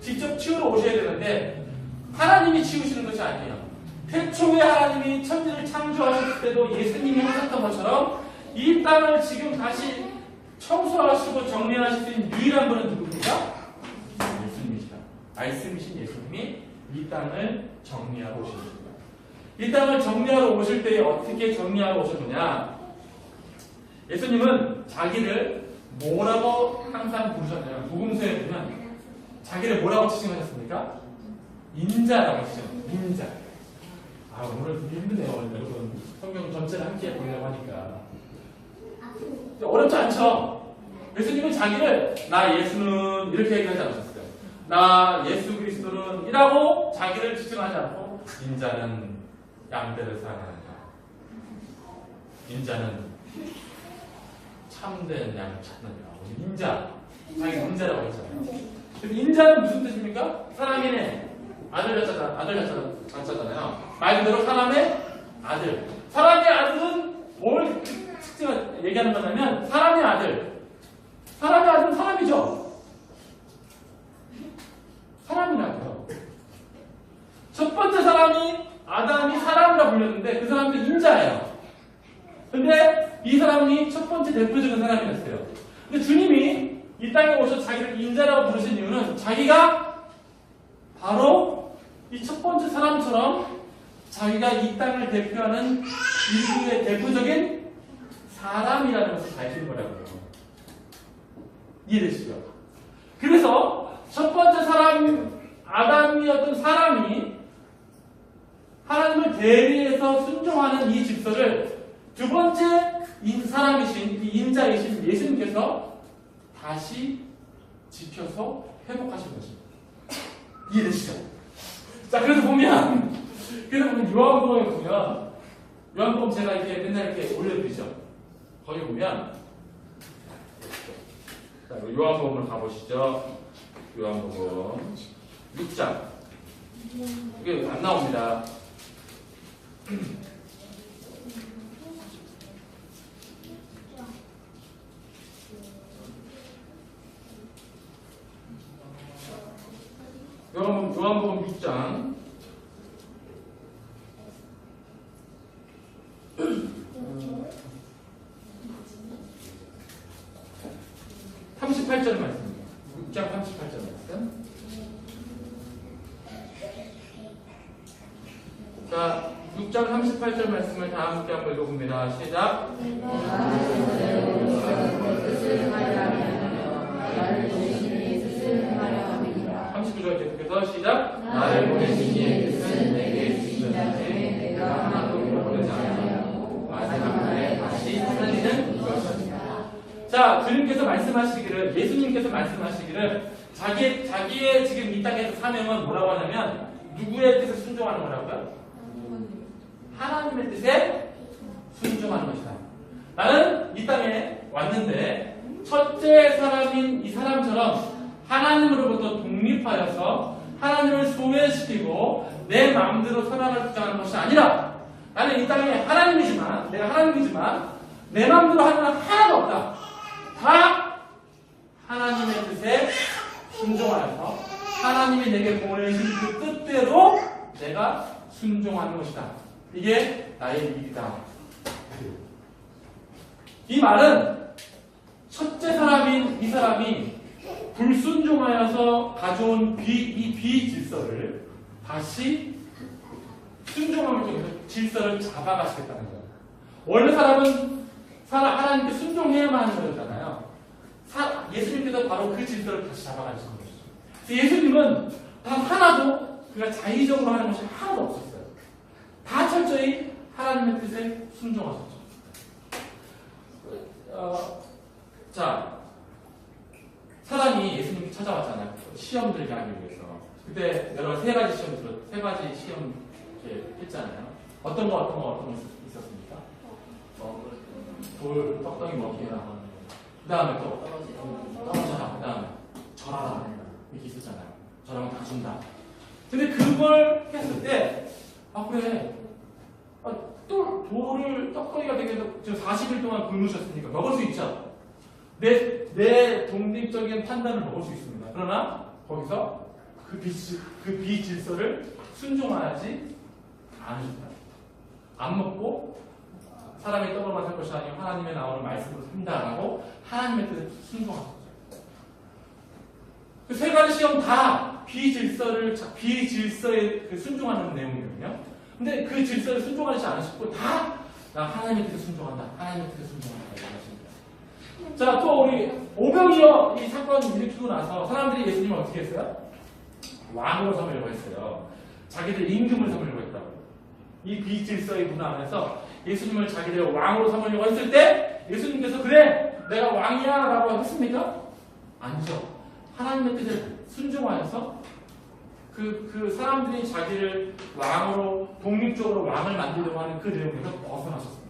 직접 치우러 오셔야 되는데 하나님이 치우시는 것이 아니에요. 태초에 하나님이 천지를 창조하셨을 때도 예수님이 하셨던 것처럼 이 땅을 지금 다시 청소하시고 정리하실 수 있는 유일한 분은 누굽니까? 예수님이시다. 말씀이신 예수님이 이 땅을 정리하러 오십니다. 이 땅을 정리하러 오실 때 어떻게 정리하러 오셨느냐? 예수님은 자기를 뭐라고 항상 부르셨나요? 복음서에 보면 자기를 뭐라고 지칭하셨습니까? 인자라고 지칭하셨어요. 인자. 오늘 되게 힘드네요. 여러분 성경 전체를 함께 보려고 하니까 어렵지 않죠? 예수님은 자기를 나 예수는 이렇게 얘기하지 않으셨어요. 나 예수 그리스도는 이라고 자기를 지칭하지 않고 인자는 양떼를 사랑한다. 인자는 참된 양을 찾느니라. 인자. 자기 인자라고 했잖아요. 근데 인자는 무슨 뜻입니까? 사람이네. 아들 자잖아요. 말 그대로 사람의 아들. 사람의 아들은 뭘 특징을 얘기하는 거냐면 사람의 아들. 사람의 아들은 사람이죠. 사람이라고요. 첫 번째 사람이 아담이 사람이라 불렸는데 그 사람도 인자예요. 근데 이 사람이 첫 번째 대표적인 사람이었어요. 근데 주님이 이 땅에 오셔서 자기를 인자라고 부르신 이유는 자기가 바로 이 첫 번째 사람처럼 자기가 이 땅을 대표하는 인류의 대표적인 사람이라는 것을 밝히는 거라고요. 이해되시죠? 그래서 첫 번째 사람 아담이었던 사람이 하나님을 대리해서 순종하는 이 직서를 두 번째 사람이신 이 인자이신 예수님께서 다시 지켜서 회복하신 것입니다. 이해되시죠? 자, 그래서 보면 요한복음에 보면 요한복음 제가 이렇게 맨날 이렇게 올려드리죠. 거기 보면 자, 요한복음을 가보시죠. 요한복음 6장 이게 안 나옵니다. 요한복음 6장 38절 말씀입니다. 6장 38절 말씀. 자, 6장 38절 말씀을 다 함께 한번 읽어봅니다. 시작. 39절 계속해서 시작. 나를 보내신 이의 뜻은 내게 주신 자인데 내가 하나도 잃어버리지 아니하고 마지막 날에 다시 살리는 것이다. 자, 주님께서 말씀하시기를, 예수님께서 말씀하시기를 자기의 지금 이 땅에서 사명은 뭐라고 하냐면 누구의 뜻에 순종하는 거라고요? 하나님의 뜻에 순종하는 것이다. 나는 이 땅에 왔는데 첫째 사람인 이 사람처럼 하나님으로부터 독립하여서 하나님을 소외시키고 내 마음대로 선악을 주장하는 것이 아니라 나는 이 땅에 내가 하나님이지만 내 마음대로 하는 건 하나도 없다. 다 하나님의 뜻에 순종하여서 하나님이 내게 보내신 그 뜻대로 내가 순종하는 것이다. 이게 나의 일이다. 이 말은 첫째 사람인 이 사람이 불순종하여서 가져온 이 비질서를 다시 순종함을 통해서 질서를 잡아가시겠다는 거예요. 원래 사람은 하나님께 순종해야만 하는 거잖아요. 예수님께서 바로 그 질서를 다시 잡아가시는 것이죠. 예수님은 단 하나도 그가 자의적으로 하는 것이 하나도 없었어요. 다 철저히 하나님의 뜻에 순종하셨죠. 자, 사단이 예수님께 찾아왔잖아요. 시험 들게 하기 위해서. 그때 여러 세 가지 시험 이렇게 했잖아요. 어떤 거 있었습니까? 돌, 떡덩이 먹기 해라. 그 다음에 또 떨어져라. 그 다음에 절하라. 이렇게 있었잖아요. 저라면 다 준다. 근데 그걸 했을 때, 그래. 돌을 떡덩이가 되게 해서 지금 40일 동안 굶으셨으니까 먹을 수 있죠. 내 독립적인 판단을 먹을 수 있습니다. 그러나 거기서 그 비질서를 순종하지 않으셨다. 안 먹고 사람의 떡으로만 살 것이 아니고 하나님의 나오는 말씀으로 산다라고 하나님의 뜻에 순종하셨죠. 그 세 가지 시험 다 비질서에 순종하는 내용이거든요. 근데 그 질서를 순종하지 않으시고 다 나 하나님의 뜻에 순종한다. 하나님의 뜻에 순종한다. 이러십니다. 자, 또 우리 오병이어 이 사건을 일으키고 나서 사람들이 예수님을 어떻게 했어요? 왕으로 삼으려고 했어요. 자기들 임금을 삼으려고 했다고. 이 비질서의 문화 안에서 예수님을 자기들 왕으로 삼으려고 했을 때 예수님께서 그래 내가 왕이야 라고 했습니까? 아니죠. 하나님의 뜻에 순종하여서 그 사람들이 자기를 왕으로 독립적으로 왕을 만들려고 하는 그 내용에서 벗어나셨습니다.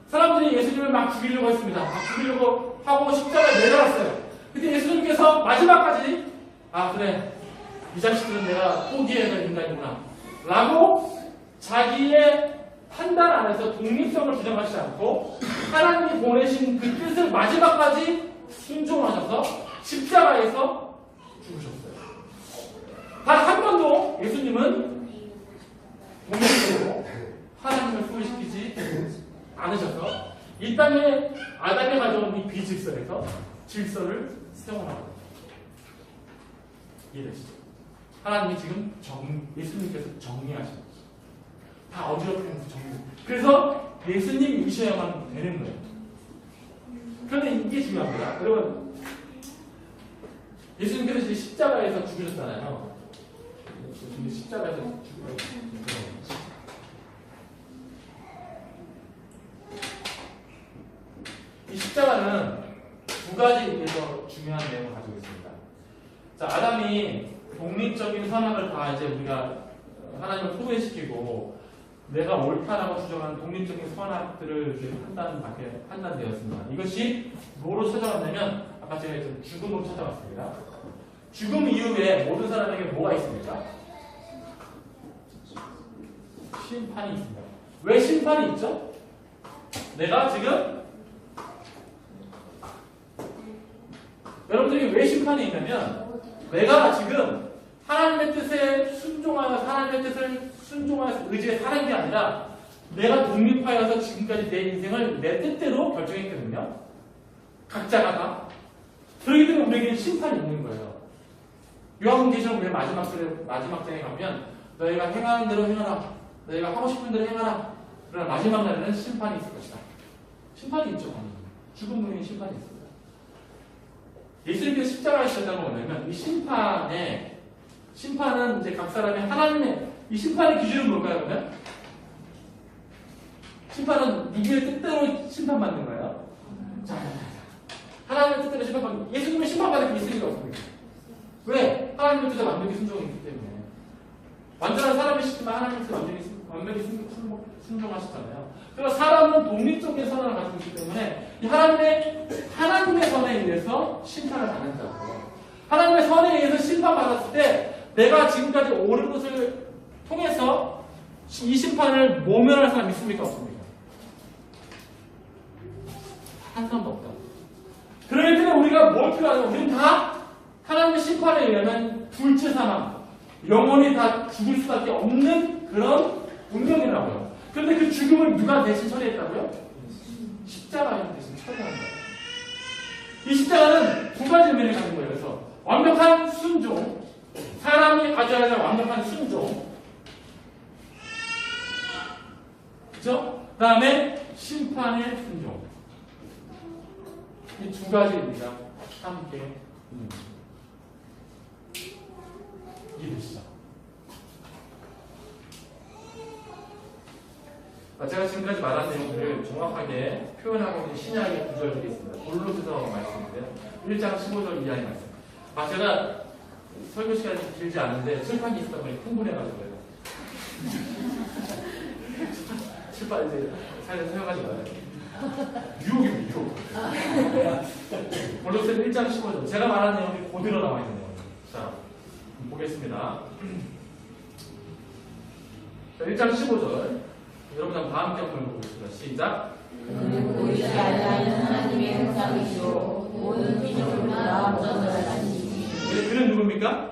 사람들이 예수님을 막 죽이려고 했습니다. 막 죽이려고 하고 십자가에 내려왔어요. 근데 예수님께서 마지막까지 그래 이 자식들은 내가 포기해야 될 인간이구나 라고 자기의 판단 안에서 독립성을 주장하지 않고 하나님이 보내신 그 뜻을 마지막까지 순종하셔서 십자가에서 죽으셨어요. 단 한 번도 예수님은 독립적으로 하나님을 후회시키지 않으셔서 이 땅에 아담이 가져온 이 비질서에서 질서를 세워나가는 거죠. 이해되시죠? 하나님이 지금 예수님께서 정리하신 거죠. 다 어지럽히면서 정리. 그래서 예수님이셔야만 되는 거예요. 그런데 이게 중요합니다. 여러분, 예수님께서 이제 십자가에서 죽으셨잖아요. 십자가에서 죽으셨잖아요. 이 십자가는 두 가지에서 중요한 내용을 가지고 있습니다. 자, 아담이 독립적인 선악을 다 이제 우리가 하나님을 소외시키고 내가 옳다라고 주장하는 독립적인 선악들을 이제 판단되었습니다. 이것이 뭐로 찾아왔냐면 아까 제가 했던 죽음으로 찾아왔습니다. 죽음 이후에 모든 사람에게 뭐가 있습니까? 심판이 있습니다. 왜 심판이 있죠? 내가 지금 여러분들이 왜 심판이 있냐면 내가 지금 하나님의 뜻에 순종하여서 하나님의 뜻을 순종하여서 의지에 사는 게 아니라 내가 독립하여서 지금까지 내 인생을 내 뜻대로 결정했거든요. 각자가 다. 그렇기 때문에 우리에게 심판이 있는 거예요. 요한계시록 맨 마지막 장에 가면 너희가 행하는 대로 행하라. 너희가 하고 싶은 대로 행하라. 그러나 마지막 날에는 심판이 있을 것이다. 심판이 있죠. 죽은 분이 심판이 있습니다. 예수님께서 십자가에 지셨다는 건 뭐냐면 이 심판은 이제 각 사람의 하나님의 이 심판의 기준은 뭘까요? 그러면? 심판은 누구의 뜻대로 심판받는 거예요? 자, 하나님의 뜻대로 심판받는 거예요. 예수님은 심판받을 게 있을 리가 없습니다. 왜? 하나님의 뜻에 완벽히 순종했기 때문에. 완전한 사람이시지만 하나님의 뜻에 완벽히 순종하셨잖아요. 그래서 사람은 독립적인 선언을 가지고 있기 때문에 이 하나님의 선에 의해서 심판을 받는다고. 하나님의 선에 의해서 심판받았을 때 내가 지금까지 옳은 것을 통해서 이 심판을 모면할 사람 있습니까? 없습니까? 한 사람도 없다. 그러기 때문에 우리가 뭘 필요하냐? 우리는 다 하나님의 심판에 의하면 둘째 사망, 영원히 다 죽을 수밖에 없는 그런 운명이라고요. 그런데 그 죽음을 누가 대신 처리했다고요? 십자가에 대신 처리한 거예요. 이 십자가는 두 가지 의미를 가진 거예요. 그래서 완벽한 순종, 사람이 가져야 할 완벽한 순종, 그죠? 그 다음에 심판의 순종. 이 두 가지 의미가 함께 이루시죠. 제가 지금까지 말한 내용들을 정확하게 표현하고 있는 신약의 구절들이 있습니다. 골로새서 말씀인데요. 1장 15절 이하의 말씀. 제가 설교 시간이 길지 않은데 칠판이 있다 보니 흥분해가지고요. 칠판 이제 살려서 사용하지 말아요. 유혹입니다, 유혹. 골로새 1장 15절. 제가 말한 내용이 그대로 나와 있는 내용입니다. 자, 보겠습니다. 자, 1장 15절. 여러분 한번 다 함께 한번 보겠습니다. 시작. 보이지 않는 하나님의 형상이시오 모든 피조물보다 먼저 하시니. 그는 누굽니까?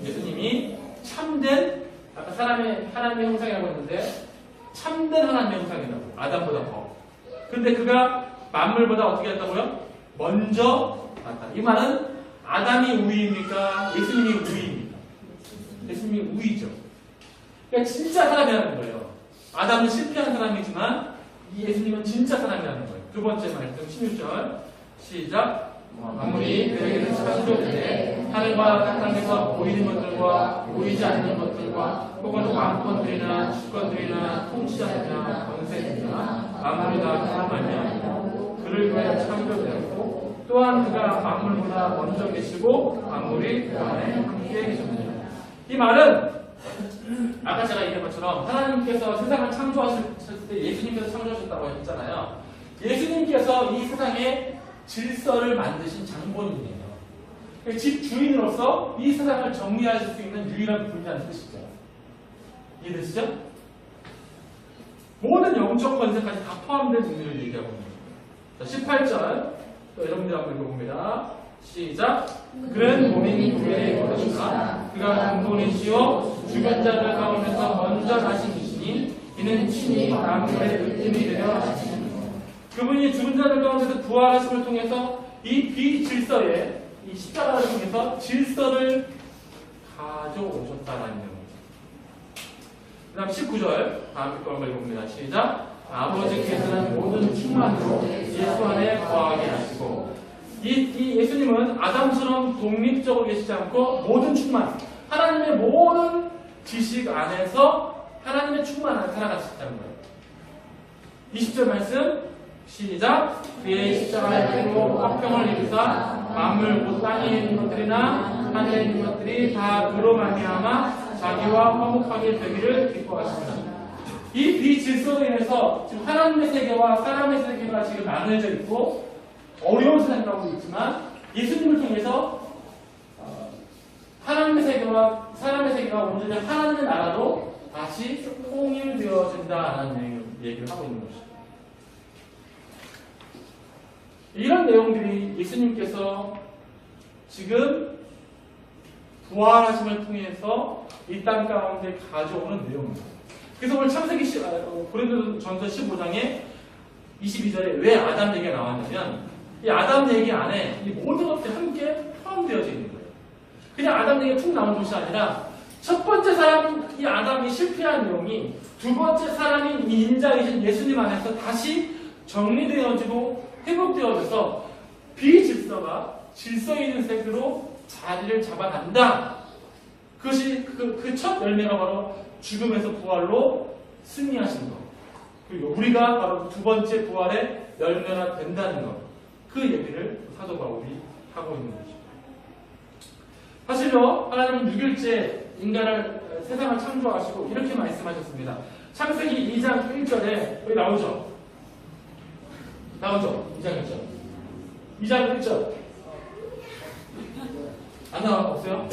예수님이 참된, 아까 하나님의 형상이라고 했는데 참된 하나님의 형상이라고. 아담보다 더. 근데 그가 만물보다 어떻게 했다고요? 먼저 났다. 이 말은 아담이 우위입니까? 예수님이 우위입니까? 예수님이 우위죠. 그러니까 진짜 사람이라는 거예요. 아담은 실패한 사람이지만 이 예수님은 진짜 사람이라는 거예요. 두 번째 말씀 16절 시작. 만물이 그에게는 창조되되 하늘과 땅에서 보이는 것들과 보이지 않는 것들과 혹은 왕권들이나 주권들이나 통치자들이나 권세들이나 만물이 다 그로 말미암아 그를 위하여 창조되었고 또한 그가 만물보다 먼저 계시고 만물이 그 안에 함께 계셨느니라. 이 말은 아까 제가 얘기한 것처럼 하나님께서 세상을 창조하실 때 예수님께서 창조하셨다고 했잖아요. 예수님께서 이 세상에 질서를 만드신 장본인이에요. 집 주인으로서 이 세상을 정리하실 수 있는 유일한 분이라는 뜻이죠. 이해되시죠? 모든 영적 권세까지 다 포함된 의미를 얘기하고 있는 거예요. 자, 18절 또 여러분들 한번 읽어봅니다. 시작. 그는 몸인 교회의 거룩이라 그가 근본이시오 죽은 자들 가운데서 먼저 나신 이시니 이는 친히 만물의 으뜸이 되려 하시니. 그분이 죽은 자들 가운데서 부활하심을 통해서 이 비질서에 이 십자가를 통해서 질서를 가져오셨다라는 내용이죠. 그 다음 19절 다음 걸 읽어봅니다. 시작. 아버지께서는 모든 충만으로 예수 안에 거하게 하시고. 이 예수님은 아담처럼 독립적으로 계시지 않고 모든 충만, 하나님의 모든 지식 안에서 하나님의 충만 안에 살아가셨다는 거예요. 20절 말씀 시작. 그의 십자가의 피로 화평을 이루사 만물 곧 땅에 있는 것들이나 하늘에 있는 것들이 다 그로 말미암아 자기와 화목하게 되기를 기뻐하십니다. 이 비질서로 인해서 지금 하나님의 세계와 사람의 세계가 지금 나눠져 있고 어려운 세상이라고 있지만 예수님을 통해서 하나님의 세계와 사람의 세계가 온전히 하나님의 나라로 다시 통일되어진다라는 얘기를 하고 있는 것이죠. 이런 내용들이 예수님께서 지금 부활하심을 통해서 이 땅 가운데 가져오는 내용입니다. 그래서 오늘 창세기 고린도전서 15장에 22절에 왜 아담 얘기가 나왔냐면 이 아담 얘기 안에 이 모든 것들이 함께 포함되어져 있는 거예요. 그냥 아담 얘기가 툭 나온 것이 아니라 첫 번째 사람 이 아담이 실패한 내용이 두 번째 사람인 이 인자이신 예수님 안에서 다시 정리되어지고 회복되어져서 비질서가 질서 있는 세계로 자리를 잡아간다. 그것이 그 첫 열매가 바로 죽음에서 부활로 승리하신 것. 그리고 우리가 바로 두 번째 부활의 열매가 된다는 것. 그 얘기를 사도 바울이 하고 있는 거죠. 사실요, 하나님은 6일째 인간을 세상을 창조하시고 이렇게 말씀하셨습니다. 창세기 2장 1절에 여기 나오죠? 나오죠? 2장 1절. 2장 1절. 안 나와? 없어요?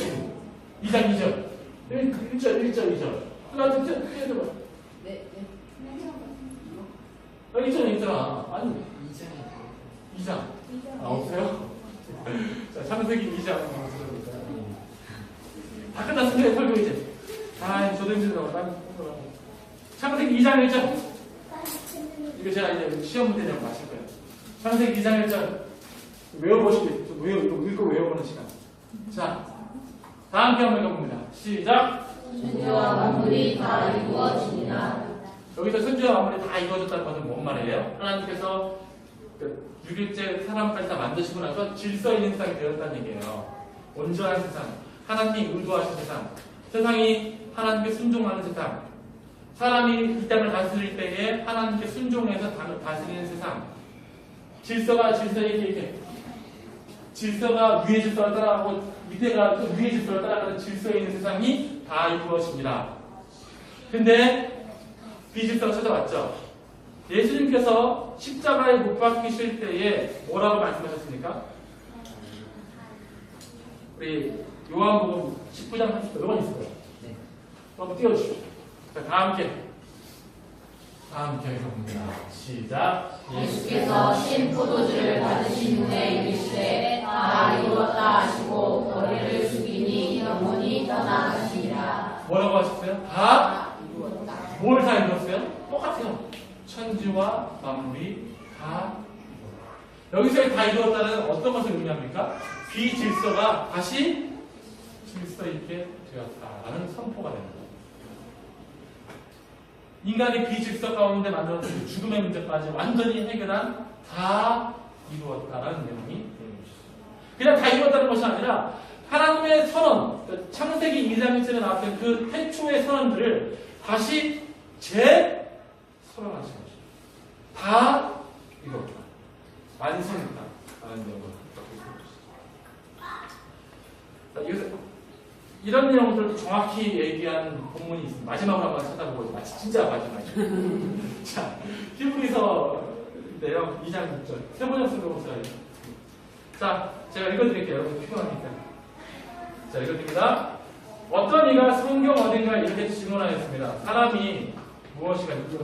2장 2절. 1절, 2절. 나한테 띄워줘봐. 네. 여기 있잖아, 있잖아. 아니. 2장이 2장. 아, 없어요? 자, 창세기 2장. 다 끝났습니다, 설교 이제. 아, 저도 힘들더라고. 난 힘들더라고. 창세기 2장 1절. 이거 제가 이제 시험 문제 내고 마실 거예요. 창세기 2장 1절. 외워보시게. 읽고 외워보는 시간. 자, 다 함께 한번 읽어봅니다. 시작. 천지와 만물이 다 이루어지니라. 여기서 천지와 만물이 다 이루어졌다는 것은 뭔 말이에요? 하나님께서 6일째 사람까지 다 만드시고 나서 질서 있는 세상이 되었다는 얘기예요. 온전한 세상, 하나님이 의도하신 세상, 세상이 하나님께 순종하는 세상, 사람이 이 땅을 다스릴 때에 하나님께 순종해서 다스리는 세상, 질서가 이렇게 질서가 위의 질서를 따라가고 밑에가 또 위의 질서를 따라가는 질서 있는 세상이 다 이루어집니다. 근데 비질서가 찾아왔죠. 예수님께서 십자가에 못 박히실 때에 뭐라고 말씀하셨습니까? 우리 요한복음 19장 30절 요건 있어요. 네. 한번 띄워주십시오. 자, 다 함께 읽어봅니다. 시작. 예수께서 신 포도주를 받으신 후에 이르시되 다 이루었다 하시고 머리를 숙이니 영혼이 떠나가시니라. 뭐라고 하셨어요? 다 뭘 다 이뤘어요? 똑같아요. 천지와 만물이 다 이루었다. 여기서 다 이루었다는 어떤 것을 의미합니까? 비질서가 다시 질서 있게 되었다라는 선포가 됩니다. 인간이 비질서 가운데 만들어진 죽음의 문제까지 완전히 해결한 다 이루었다라는 내용이 되는 것이죠. 그냥 다 이루었다는 것이 아니라 하나님의 선언, 그러니까 창세기 2장 1절에 나왔던 그 태초의 선언들을 다시 재선언하신 것이죠. 다 이루었다. 완성했다. 라는 내용을 갖고 있는 것이죠. 이것은 이런 내용들을 정확히 얘기한 본문이 있습니다. 마지막으로 한번 찾아보고 진짜 마지막이에요. 자, 히브리서 내용 2장 6절 세 번역으로 보세요. 자, 제가 읽어드릴게요. 여러분 피곤하니까. 자, 읽어드립니다. 어떤 이가 성경 어딘가 이렇게 질문하였습니다. 사람이 무엇이간데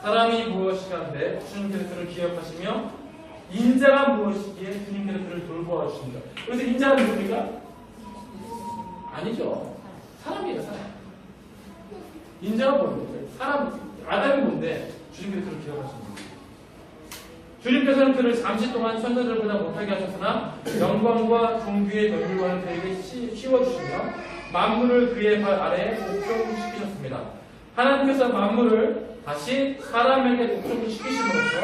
사람이 무엇이간데 주님께서 그를 기억하시며 인자가 무엇이기에 주님께서 그를 돌보아 주십니다. 여기서 인자가 누굽니까? 아니죠. 사람이에요, 사람. 인자가 뭔데? 사람, 아담이 뭔데? 주님께서 그를 기억하십니다. 주님께서는 그를 잠시 동안 천사들보다 못하게 하셨으나 영광과 존귀의 면류관을 그에게 씌워주시며 만물을 그의 발 아래에 복종시키셨습니다. 하나님께서 만물을 다시 사람에게 복종시키심으로써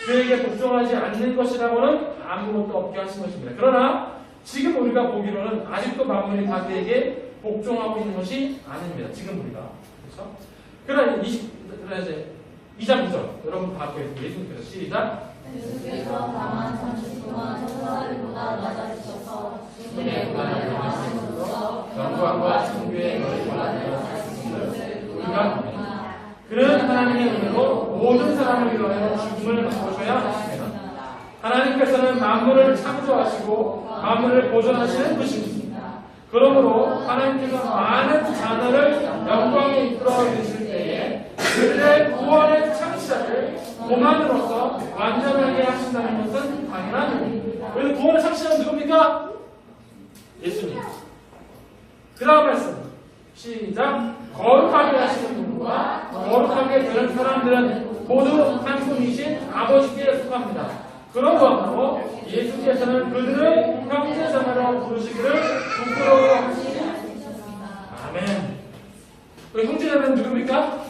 그에게 복종하지 않는 것이라고는 아무것도 없게 하신 것입니다. 그러나 지금 우리가 보기로는 아직도 만물이 다 그에게 복종하고 있는 것이 아닙니다. 지금 우리가. 그렇죠? 그러나 이제 2장 9절 여러분 다 보겠습니다. 예수님께서 시작. 예수께서 다만 잠시 동안 천사들보다 낮아지셔서 주님의 구간을 정하심으로써 영광과 존귀의 머리관을 하신 것을 우리가 봅니다. 그는 하나님의 은혜로 모든 사람을 위하여 죽음을 맛보셔야 하십니다. 하나님께서는 만물을 창조하시고 만물을 보존하시는 분이십니다. 그러므로 하나님께서 많은 자녀를 영광에 이끌어 주실 때에 그들의 구원의 창시자를 고만으로서 완전하게 하신다는 것은 당연한 일입니다. 그래서 구원의 창시자는 누굽니까? 예수님. 그 다음 말씀 시작. 거룩하게 하시는 분과 거룩하게 되는 사람들은 모두 한 분이신 아버지께 속합니다. 그러므로 예수께서는 그들을 형제자매로 부르시기를 부끄러워하시지 않으셨습니다. 아멘. 우리 형제자매는 누굽니까?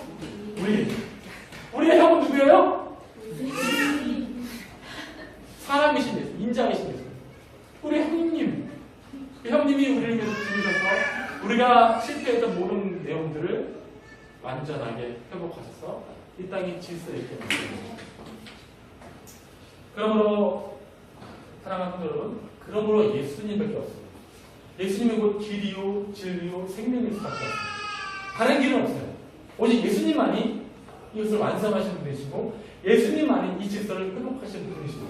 우리의 형은 누구예요? 사람이신 예수, 인자이신 예수. 우리 형님. 그 형님이 우리를 위해서 죽으셔서 우리가 실패했던 모든 내용들을 완전하게 회복하셔서 이 땅이 질서 있게 만듭니다. 그러므로 사랑하는 성도 여러분, 그러므로 예수님밖에 없습니다. 예수님이 곧 길이요, 진리요, 생명일 수밖에 없습니다. 다른 길은 없어요. 오직 예수님만이 이것을 완성하시는 분이시고 예수님만이 이 질서를 회복하시는 분이시고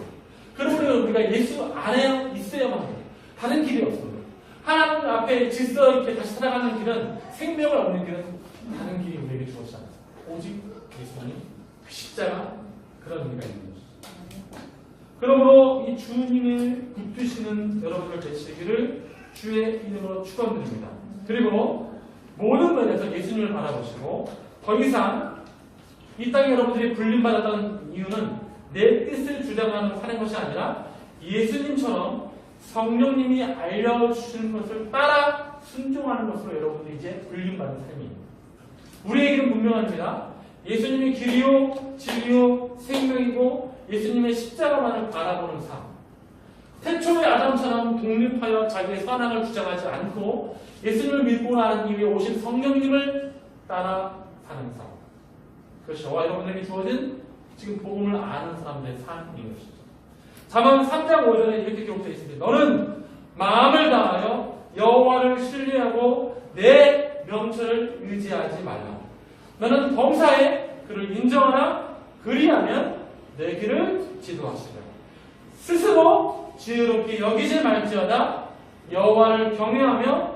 그러므로 우리가 예수 안에 있어야만 합니다. 다른 길이 없습니다. 하나님 앞에 질서 있게 다시 살아가는 길은 생명을 얻는 길은 다른 길이 우리에게 주어지지 않습니다. 오직 예수님 그 십자가 그런 의미가 있는 것이죠. 그러므로 이 주님을 붙드시는 여러분을 되시기를 주의 이름으로 축원드립니다. 그리고 모든 면에서 예수님을 바라보시고 더 이상 이 땅에 여러분들이 불림받았다는 이유는 내 뜻을 주장하는 것이 아니라 예수님처럼 성령님이 알려주시는 것을 따라 순종하는 것으로 여러분들이 이제 불림받은 삶이에요. 우리에게는 분명합니다. 예수님이 길이요 진리요 생명이고 예수님의 십자가만을 바라보는 삶. 태초의 아담처럼 독립하여 자기의 선악을 주장하지 않고 예수님을 믿고 나는 이후에 오신 성령님을 따라 사는 삶. 그것이 저와 여러분에게 주어진 지금 복음을 아는 사람들의 삶인 것이죠. 잠언 3장 5절에 이렇게 기록되어 있습니다. 너는 마음을 다하여 여호와를 신뢰하고 내 명철을 의지하지 말라. 너는 범사에 그를 인정하라. 그리하면 내 길을 지도하시리라. 스스로 지혜롭게 여기지 말지어다. 여호와를 경외하며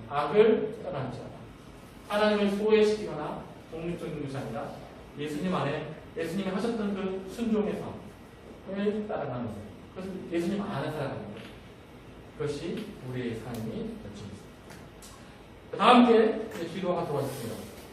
악을 떠날지어다. 하나님을 소외시키거나 독립적인 것이 아니라 예수님 안에 예수님이 하셨던 그 순종의 삶을 따라가는 거예요. 그래서 예수님 안에 살아가는 거예요. 그것이 우리의 삶이 되겠습니다. 다 함께 기도하도록 하겠습니다.